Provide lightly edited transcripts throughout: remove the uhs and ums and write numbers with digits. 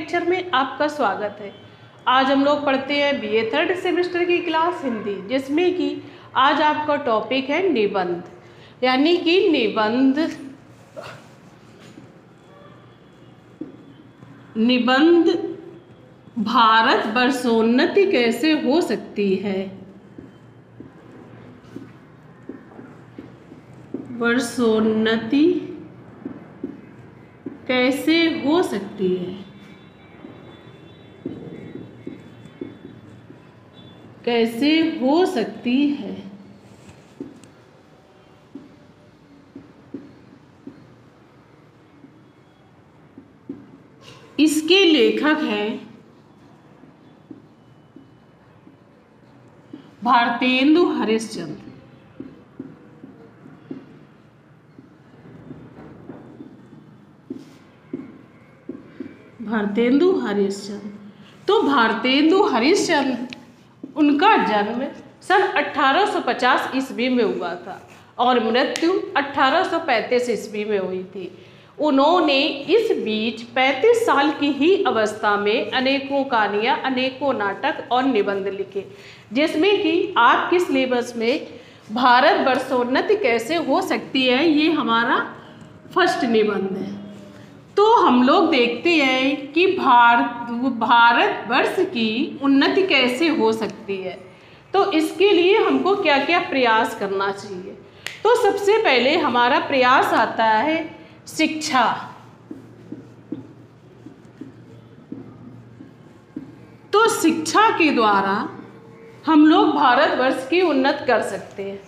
Lecture में आपका स्वागत है। आज हम लोग पढ़ते हैं बीए थर्ड सेमेस्टर की क्लास हिंदी, जिसमें कि आज आपका टॉपिक है निबंध, यानी कि निबंध भारत वर्षोन्नति कैसे हो सकती है। वर्षोन्नति कैसे हो सकती है, कैसे हो सकती है। इसके लेखक हैं भारतेंदु हरिश्चंद्र। भारतेंदु हरिश्चंद्र, तो भारतेंदु हरिश्चंद्र, उनका जन्म सन 1850 ईस्वी में हुआ था और मृत्यु 1835 ईस्वी में हुई थी। उन्होंने इस बीच 35 साल की ही अवस्था में अनेकों कहानियाँ, अनेकों नाटक और निबंध लिखे, जिसमें कि आपके सिलेबस में भारत वर्षोन्नति कैसे हो सकती है, ये हमारा फर्स्ट निबंध है। तो हम लोग देखते हैं कि भारत वर्ष की उन्नति कैसे हो सकती है, तो इसके लिए हमको क्या क्या प्रयास करना चाहिए। तो सबसे पहले हमारा प्रयास आता है शिक्षा। तो शिक्षा के द्वारा हम लोग भारतवर्ष की उन्नति कर सकते हैं।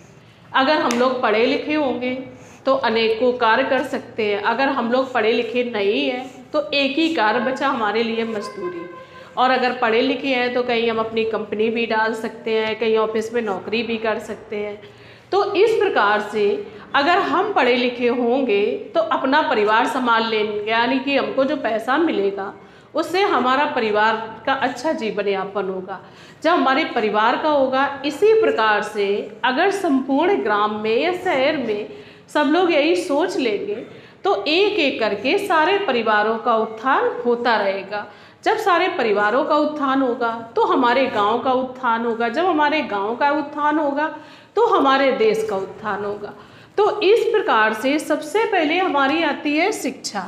अगर हम लोग पढ़े लिखे होंगे तो अनेकों कार्य कर सकते हैं। अगर हम लोग पढ़े लिखे नहीं हैं तो एक ही कार्य बचा हमारे लिए, मजदूरी। और अगर पढ़े लिखे हैं तो कहीं हम अपनी कंपनी भी डाल सकते हैं, कहीं ऑफिस में नौकरी भी कर सकते हैं। तो इस प्रकार से अगर हम पढ़े लिखे होंगे तो अपना परिवार संभाल लेंगे, यानी कि हमको जो पैसा मिलेगा उससे हमारा परिवार का अच्छा जीवन यापन होगा। जब हमारे परिवार का होगा, इसी प्रकार से अगर संपूर्ण ग्राम में या शहर में सब लोग यही सोच लेंगे तो एक एक करके सारे परिवारों का उत्थान होता रहेगा। जब सारे परिवारों का उत्थान होगा तो हमारे गांव का उत्थान होगा। जब हमारे गांव का उत्थान होगा तो हमारे देश का उत्थान होगा। तो इस प्रकार से सबसे पहले हमारी आती है शिक्षा,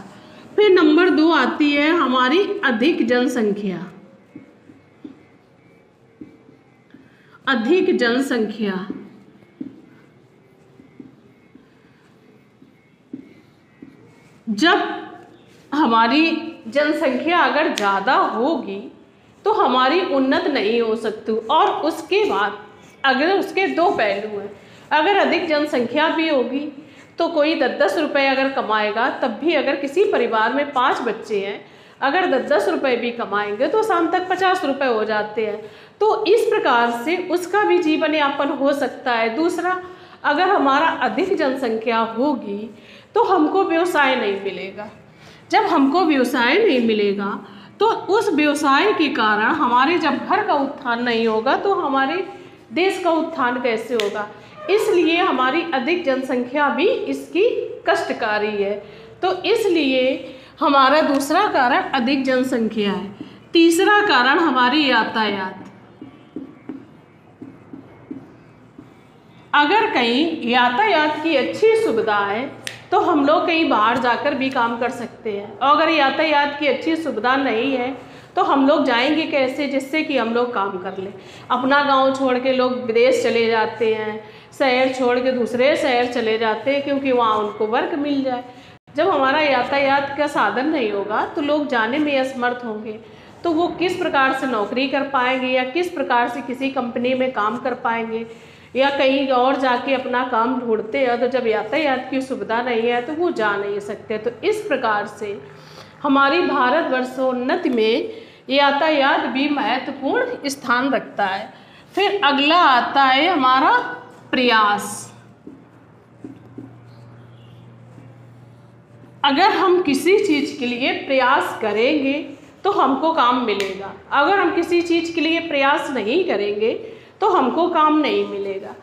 फिर नंबर 2 आती है हमारी अधिक जनसंख्या। अधिक जनसंख्या, जब हमारी जनसंख्या अगर ज़्यादा होगी तो हमारी उन्नति नहीं हो सकती। और उसके बाद अगर उसके 2 पहलू हैं। अगर अधिक जनसंख्या भी होगी तो कोई 10-10 रुपये अगर कमाएगा, तब भी अगर किसी परिवार में 5 बच्चे हैं, अगर 10-10 रुपये भी कमाएंगे तो शाम तक 50 रुपये हो जाते हैं। तो इस प्रकार से उसका भी जीवन यापन हो सकता है। दूसरा, अगर हमारा अधिक जनसंख्या होगी तो हमको व्यवसाय नहीं मिलेगा। जब हमको व्यवसाय नहीं मिलेगा तो उस व्यवसाय के कारण हमारे जब घर का उत्थान नहीं होगा तो हमारे देश का उत्थान कैसे होगा। इसलिए हमारी अधिक जनसंख्या भी इसकी कष्टकारी है। तो इसलिए हमारा दूसरा कारण अधिक जनसंख्या है। तीसरा कारण हमारी यातायात। अगर कहीं यातायात की अच्छी सुविधा है तो हम लोग कहीं बाहर जाकर भी काम कर सकते हैं। और अगर यातायात की अच्छी सुविधा नहीं है तो हम लोग जाएंगे कैसे, जिससे कि हम लोग काम कर लें। अपना गांव छोड़ के लोग विदेश चले जाते हैं, शहर छोड़ के दूसरे शहर चले जाते हैं, क्योंकि वहाँ उनको वर्क मिल जाए। जब हमारा यातायात का साधन नहीं होगा तो लोग जाने में असमर्थ होंगे, तो वो किस प्रकार से नौकरी कर पाएंगे या किस प्रकार से किसी कंपनी में काम कर पाएंगे या कहीं और जाके अपना काम ढूंढते हैं। तो जब यातायात की सुविधा नहीं है तो वो जा नहीं सकते। तो इस प्रकार से हमारी भारत वर्षोन्नति में यातायात भी महत्वपूर्ण स्थान रखता है। फिर अगला आता है हमारा प्रयास। अगर हम किसी चीज़ के लिए प्रयास करेंगे तो हमको काम मिलेगा। अगर हम किसी चीज़ के लिए प्रयास नहीं करेंगे तो हमको काम नहीं मिलेगा।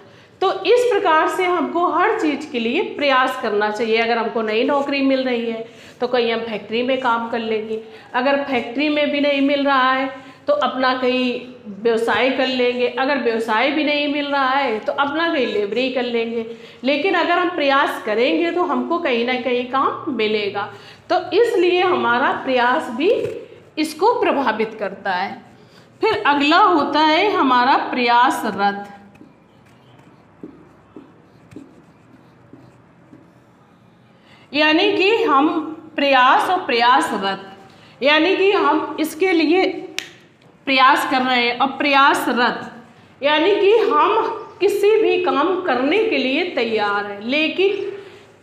तो इस प्रकार से हमको हर चीज़ के लिए प्रयास करना चाहिए। अगर हमको नई नौकरी मिल रही है तो कहीं हम फैक्ट्री में काम कर लेंगे, अगर फैक्ट्री में भी नहीं मिल रहा है तो अपना कहीं व्यवसाय कर लेंगे, अगर व्यवसाय भी नहीं मिल रहा है तो अपना कहीं लेबरी कर लेंगे। लेकिन अगर हम प्रयास करेंगे तो हमको कहीं ना कहीं काम मिलेगा। तो इसलिए हमारा प्रयास भी इसको प्रभावित करता है। फिर अगला होता है हमारा प्रयासरत। यानी कि हम प्रयास और प्रयासरत, यानी कि हम इसके लिए प्रयास कर रहे हैं, और प्रयासरत यानी कि हम किसी भी काम करने के लिए तैयार हैं, लेकिन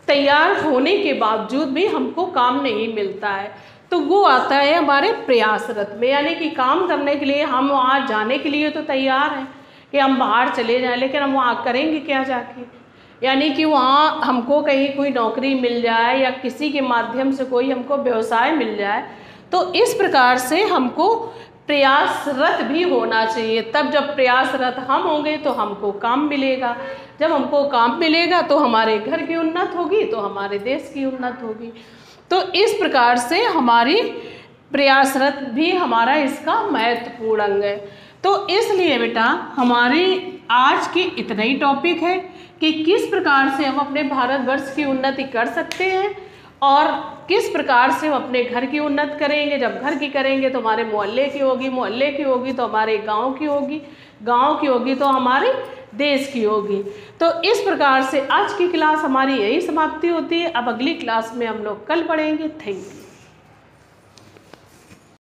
तैयार होने के बावजूद भी हमको काम नहीं मिलता है, तो वो आता है हमारे प्रयासरत में। यानी कि काम करने के लिए हम वहाँ जाने के लिए तो तैयार हैं कि हम बाहर चले जाएं, लेकिन हम वहाँ करेंगे क्या जाके। यानी कि वहाँ हमको कहीं कोई नौकरी मिल जाए या किसी के माध्यम से कोई हमको व्यवसाय मिल जाए, तो इस प्रकार से हमको प्रयासरत भी होना चाहिए। तब जब प्रयासरत हम होंगे तो हमको काम मिलेगा, जब हमको काम मिलेगा तो हमारे घर की उन्नत होगी, तो हमारे देश की उन्नत होगी। तो इस प्रकार से हमारी प्रयासरत भी हमारा इसका महत्वपूर्ण अंग है। तो इसलिए बेटा हमारी आज की इतना ही टॉपिक है कि किस प्रकार से हम अपने भारतवर्ष की उन्नति कर सकते हैं और किस प्रकार से हम अपने घर की उन्नत करेंगे। जब घर की करेंगे तो हमारे मोहल्ले की होगी, मोहल्ले की होगी तो हमारे गांव की होगी, गांव की होगी तो हमारे देश की होगी। तो इस प्रकार से आज की क्लास हमारी यही समाप्ति होती है। अब अगली क्लास में हम लोग कल पढ़ेंगे। Thank you.